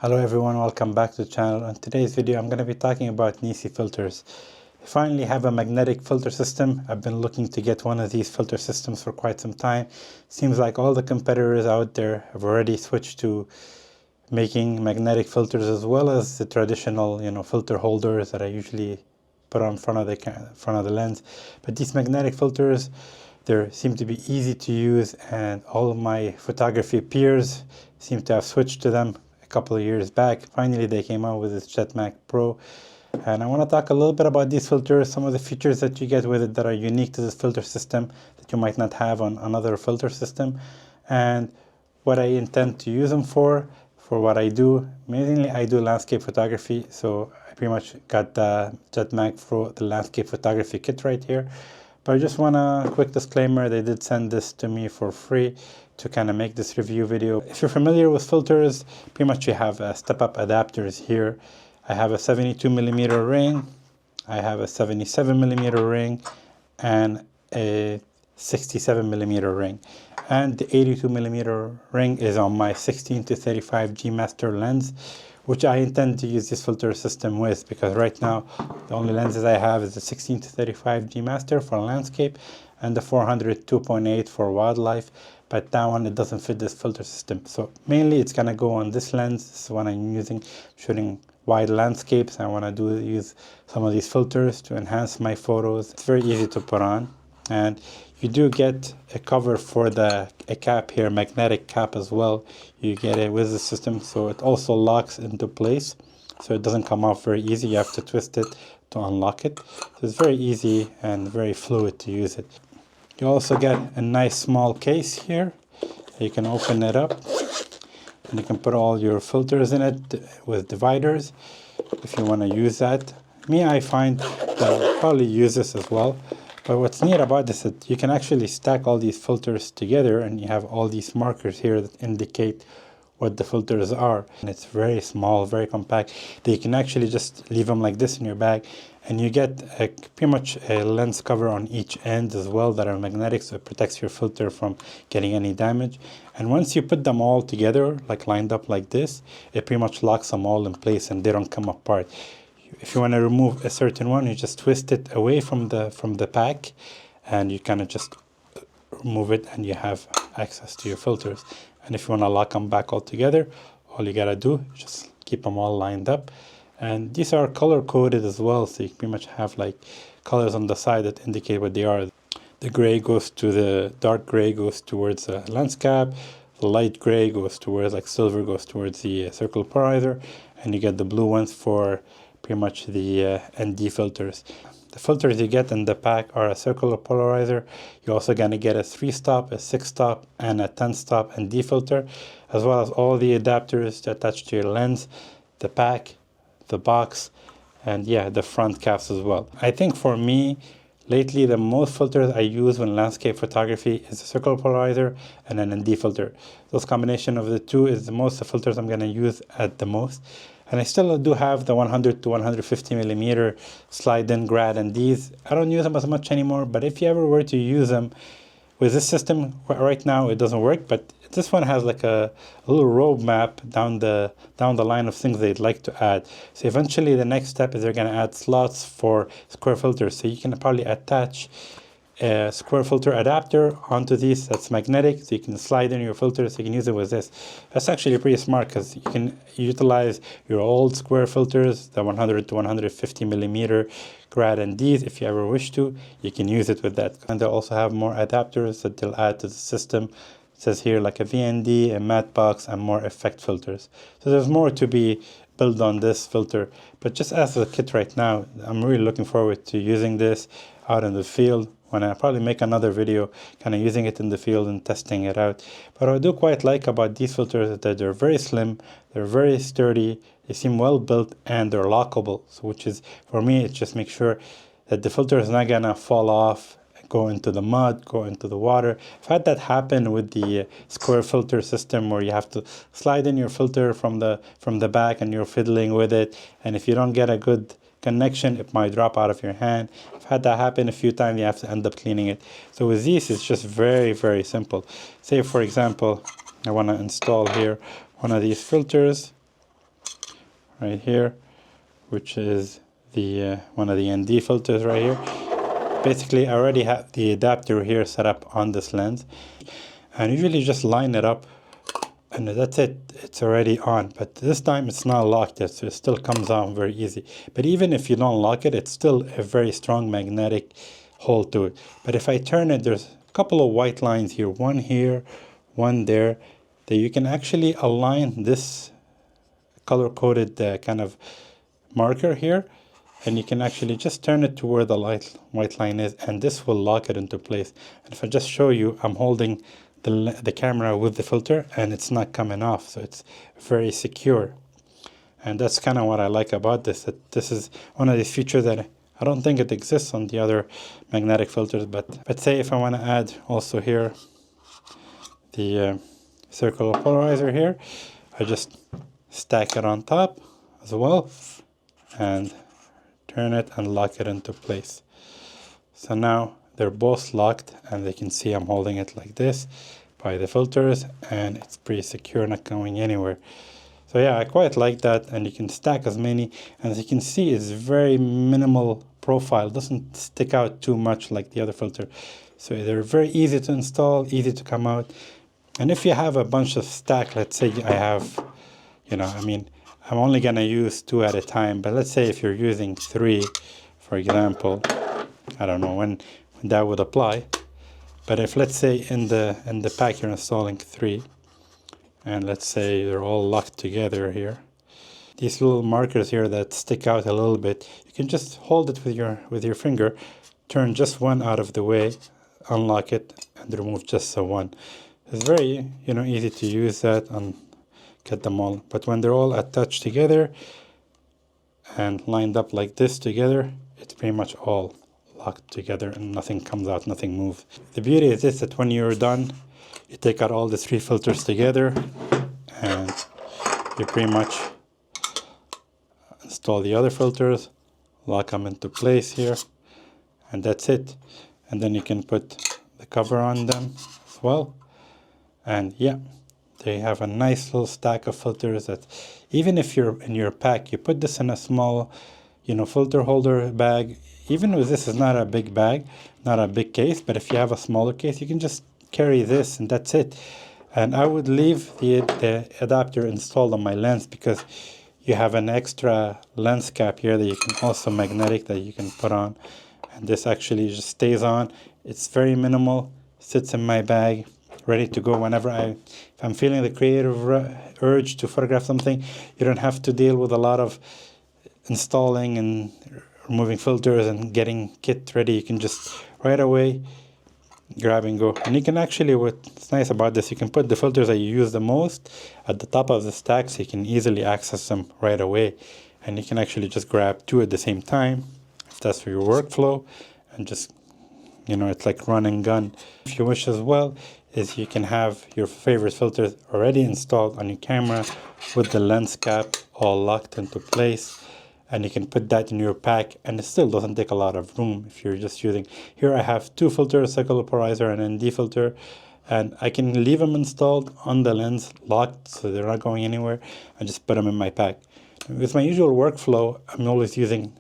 Hello everyone, welcome back to the channel. In today's video I'm going to be talking about Nisi Filters. I finally have a magnetic filter system. I've been looking to get one of these filter systems for quite some time. Seems like all the competitors out there have already switched to making magnetic filters as well as the traditional, filter holders that I usually put on front of the lens. But these magnetic filters, they seem to be easy to use, and all of my photography peers seem to have switched to them couple of years back. Finally they came out with this JetMag Pro, and I want to talk a little bit about these filters, some of the features that you get with it that are unique to this filter system that you might not have on another filter system, and what I intend to use them for what I do. Mainly I do landscape photography, so I pretty much got the JetMag Pro, the landscape photography kit right here. But I just want a quick disclaimer, they did send this to me for free to kind of make this review video. If you're familiar with filters, pretty much you have step-up adapters here. I have a 72mm ring, I have a 77mm ring, and a 67mm ring. And the 82mm ring is on my 16-35 G Master lens, which I intend to use this filter system with, because right now the only lenses I have is the 16-35 G Master for landscape and the 400 2.8 for wildlife, but that one, it doesn't fit this filter system. So mainly it's gonna go on this lens. This is what I'm using, shooting wide landscapes. I want to use some of these filters to enhance my photos. It's very easy to put on, and you do get a cover for a cap here, magnetic cap as well. You get it with the system, so it also locks into place, so it doesn't come off very easy. You have to twist it to unlock it. So it's very easy and very fluid to use it. You also get a nice small case here. You can open it up and you can put all your filters in it with dividers if you want to use that. Me, I find that I'll probably use this as well. But what's neat about this is that you can actually stack all these filters together, and you have all these markers here that indicate what the filters are. And it's very small, very compact. That you can actually just leave them like this in your bag, and you get pretty much a lens cover on each end as well that are magnetic, so it protects your filter from getting any damage. And once you put them all together, like lined up like this, it pretty much locks them all in place and they don't come apart. If you want to remove a certain one, you just twist it away from the pack, and you kind of just remove it, and you have access to your filters. And if you want to lock them back all together, all you gotta do is just keep them all lined up. And these are color coded as well, so you pretty much have like colors on the side that indicate what they are. The gray goes to the dark gray, goes towards the lens cap. The light gray goes towards, like silver goes towards the circle polarizer, and you get the blue ones for pretty much the ND filters. The filters you get in the pack are a circular polarizer. You're also going to get a 3-stop, a 6-stop, and a 10-stop ND filter, as well as all the adapters to attach to your lens, the pack, the box, and yeah, the front caps as well. I think for me, lately the most filters I use when landscape photography is a circular polarizer and an ND filter. Those combination of the two is the most filters I'm going to use at the most. And I still do have the 100 to 150mm slide-in grad NDs. I don't use them as much anymore, but if you ever were to use them with this system, right now it doesn't work, but this one has like a little roadmap down the line of things they'd like to add. So eventually the next step is they're going to add slots for square filters. So you can probably attach a square filter adapter onto these that's magnetic, so you can slide in your filters. So you can use it with this. That's actually pretty smart, because you can utilize your old square filters, the 100 to 150mm grad NDs. If you ever wish to, you can use it with that. And they'll also have more adapters that they'll add to the system. It says here like a VND, a matte box, and more effect filters. So there's more to be built on this filter. But just as a kit right now, I'm really looking forward to using this out in the field, when I probably make another video kind of using it in the field and testing it out. But what I do quite like about these filters is that they're very slim, they're very sturdy, they seem well built, and they're lockable. So which is, for me, it just makes sure that the filter is not gonna fall off, go into the mud, go into the water. I've had that happen with the square filter system, where you have to slide in your filter from the back and you're fiddling with it, and if you don't get a good connection, it might drop out of your hand. I've had that happen a few times. You have to end up cleaning it. So with these, it's just very, very simple. Say for example, I want to install here one of these filters. right here, which is the one of the ND filters right here. Basically, I already have the adapter here set up on this lens, and usually just line it up, and that's it. It's already on. But this time it's not locked yet, so it still comes on very easy. But even if you don't lock it, it's still a very strong magnetic hold to it. But if I turn it, there's a couple of white lines here, one there, that you can actually align this color-coded kind of marker here, and you can actually just turn it to where the white line is, and this will lock it into place. And if I just show you, I'm holding the camera with the filter and it's not coming off, so it's very secure. And that's kind of what I like about this, that this is one of these features that I don't think it exists on the other magnetic filters. But say if I want to add also here the circular polarizer here, I just stack it on top as well and turn it and lock it into place. So now they're both locked, and they can see I'm holding it like this by the filters, and it's pretty secure, not going anywhere. So yeah, I quite like that, and you can stack as many, and as you can see, it's very minimal profile. It doesn't stick out too much like the other filter. So they're very easy to install, easy to come out. And if you have a bunch of stack, let's say I have, I'm only gonna use 2 at a time, but let's say if you're using 3, for example, I don't know when that would apply. But if, let's say, in the pack you're installing 3, and let's say they're all locked together here, these little markers here that stick out a little bit, you can just hold it with your finger, turn just one out of the way, unlock it, and remove just the one. It's very easy to use that and get them all. But when they're all attached together and lined up like this together, it's pretty much all locked together and nothing comes out, nothing moves. The beauty is this, that when you're done, you take out all the 3 filters together and you pretty much install the other filters, lock them into place here, and that's it. And then you can put the cover on them as well. And yeah, they have a nice little stack of filters that even if you're in your pack, you put this in a small, filter holder bag. Even with this, is not a big bag, not a big case, but if you have a smaller case, you can just carry this and that's it. And I would leave the adapter installed on my lens, because you have an extra lens cap here that you can also magnetic that you can put on. And this actually just stays on. It's very minimal, sits in my bag, ready to go whenever if I'm feeling the creative urge to photograph something. You don't have to deal with a lot of installing and removing filters and getting kit ready. You can just right away grab and go. And you can actually, what's nice about this, you can put the filters that you use the most at the top of the stack, so you can easily access them right away. And you can actually just grab 2 at the same time if that's for your workflow, and just it's like run and gun. If you wish as well, is you can have your favorite filters already installed on your camera with the lens cap all locked into place, and you can put that in your pack, and it still doesn't take a lot of room if you're just using. Here I have 2 filters, circular polarizer and ND filter, and I can leave them installed on the lens locked, so they're not going anywhere, and just put them in my pack. With my usual workflow, I'm always using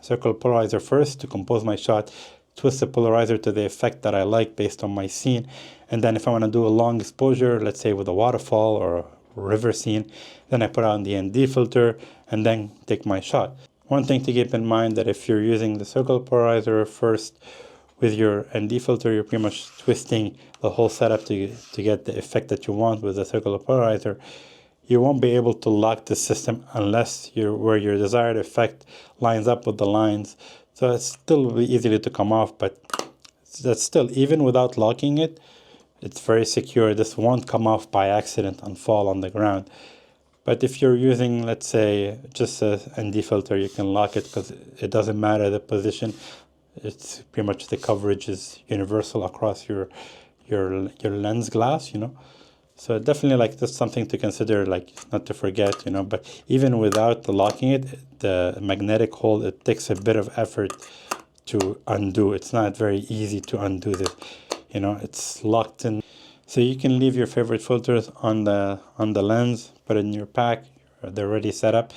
circular polarizer first to compose my shot, twist the polarizer to the effect that I like based on my scene, and then if I want to do a long exposure, let's say with a waterfall or a river scene, then I put on the ND filter and then take my shot. One thing to keep in mind, that if you're using the circular polarizer first with your ND filter, you're pretty much twisting the whole setup to get the effect that you want with the circular polarizer. You won't be able to lock the system unless where your desired effect lines up with the lines. So it's still be easily to come off, but that's still, even without locking it, it's very secure. This won't come off by accident and fall on the ground. But if you're using, let's say, just a ND filter, you can lock it because it doesn't matter the position. It's pretty much the coverage is universal across your lens glass, So definitely that's something to consider, not to forget, But even without the locking it, the magnetic hold, it takes a bit of effort to undo. It's not very easy to undo this. It's locked in. So you can leave your favorite filters on the lens, put it in your pack. They're already set up.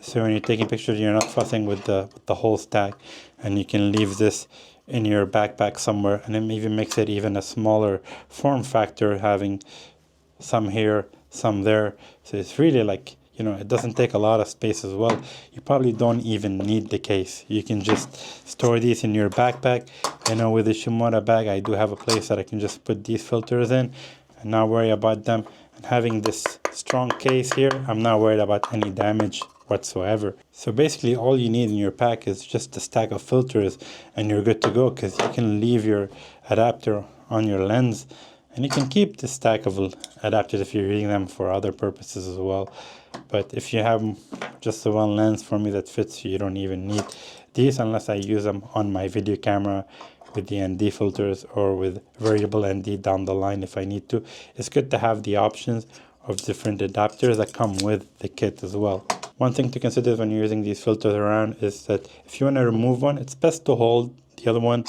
So when you're taking pictures, you're not fussing with the whole stack, and you can leave this in your backpack somewhere, and it even makes it even a smaller form factor, having some here, some there. So it's really like, you know, it doesn't take a lot of space as well. You probably don't even need the case. You can just store these in your backpack. I know with the Shimura bag, I do have a place that I can just put these filters in and not worry about them. And having this strong case here, I'm not worried about any damage whatsoever. So basically all you need in your pack is just a stack of filters and you're good to go, because you can leave your adapter on your lens, and you can keep the stack of adapters if you're using them for other purposes as well. But if you have just the one lens, for me that fits, you don't even need these unless I use them on my video camera with the ND filters or with variable ND down the line if I need to. It's good to have the options of different adapters that come with the kit as well. One thing to consider when you're using these filters around is that if you want to remove one, it's best to hold the other one,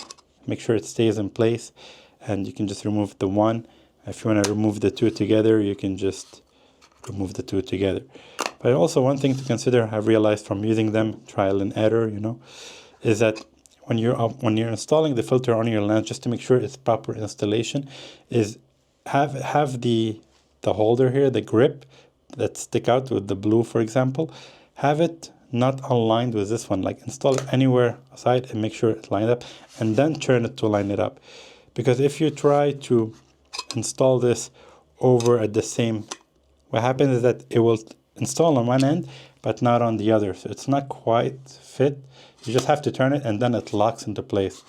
make sure it stays in place, and you can just remove the one. If you want to remove the two together, you can just remove the two together. But also one thing to consider, I've realized from using them, trial and error, you know, is that when you're installing the filter on your lens, just to make sure it's proper installation, is have the holder here, the grip that stick out with the blue, for example, have it not aligned with this one. Like install it anywhere aside and make sure it's lined up, and then turn it to line it up. Because if you try to install this over at the same, what happens is that it will install on one end but not on the other, so it's not quite fit. You just have to turn it and then it locks into place,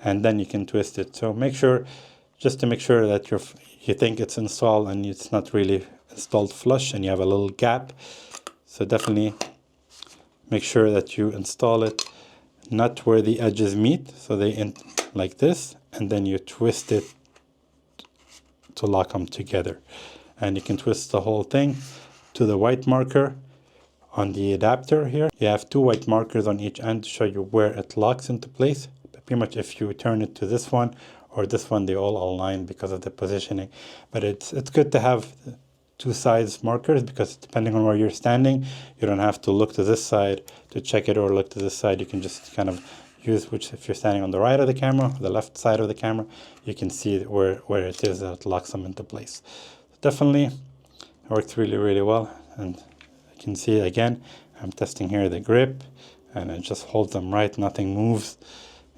and then you can twist it. So make sure, just to make sure that you think it's installed and it's not really installed flush and you have a little gap. So definitely make sure that you install it not where the edges meet, so they end like this, and then you twist it to lock them together. And you can twist the whole thing to the white marker on the adapter here. You have two white markers on each end to show you where it locks into place. But pretty much if you turn it to this one or this one, they all align because of the positioning. But it's good to have two sides markers, because depending on where you're standing, you don't have to look to this side to check it or look to this side. You can just kind of use which, if you're standing on the right of the camera or the left side of the camera, you can see where it is that locks them into place. Definitely it works really, really well. And you can see again, I'm testing here the grip, and it just holds them right, nothing moves.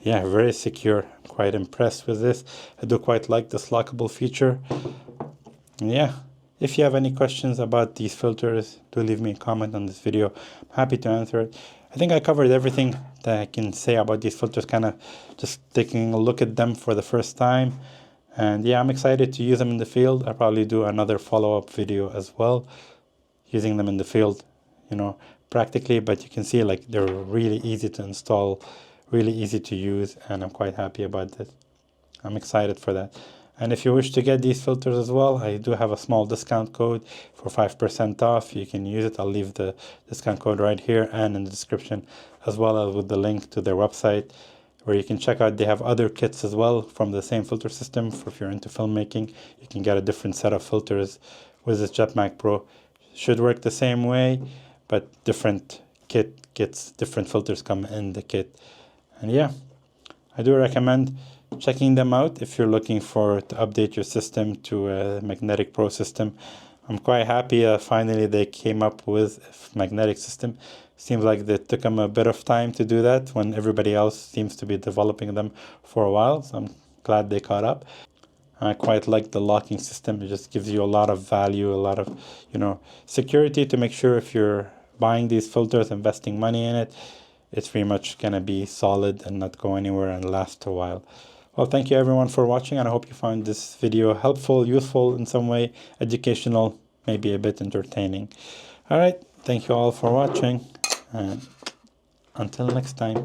Yeah, very secure. I'm quite impressed with this. I do quite like this lockable feature. And yeah, if you have any questions about these filters, do leave me a comment on this video. I'm happy to answer it. I think I covered everything that I can say about these filters, kind of just taking a look at them for the first time. And yeah, I'm excited to use them in the field. I'll probably do another follow-up video as well, using them in the field, you know, practically. But you can see like they're really easy to install, really easy to use, and I'm quite happy about this. I'm excited for that. And if you wish to get these filters as well, I do have a small discount code for 5% off. You can use it. I'll leave the discount code right here and in the description, as well as with the link to their website, where you can check out. They have other kits as well from the same filter system. For if you're into filmmaking, you can get a different set of filters with this JetMag Pro. Should work the same way, but different kits, different filters come in the kit. And yeah, I do recommend checking them out if you're looking to update your system to a Magnetic Pro system. I'm quite happy finally they came up with a magnetic system. Seems like it took them a bit of time to do that when everybody else seems to be developing them for a while. So I'm glad they caught up. I quite like the locking system. It just gives you a lot of value, a lot of, you know, security to make sure if you're buying these filters, investing money in it, it's pretty much going to be solid and not go anywhere and last a while. Well, thank you everyone for watching, and I hope you found this video helpful, useful in some way, educational, maybe a bit entertaining. All right, thank you all for watching, and until next time.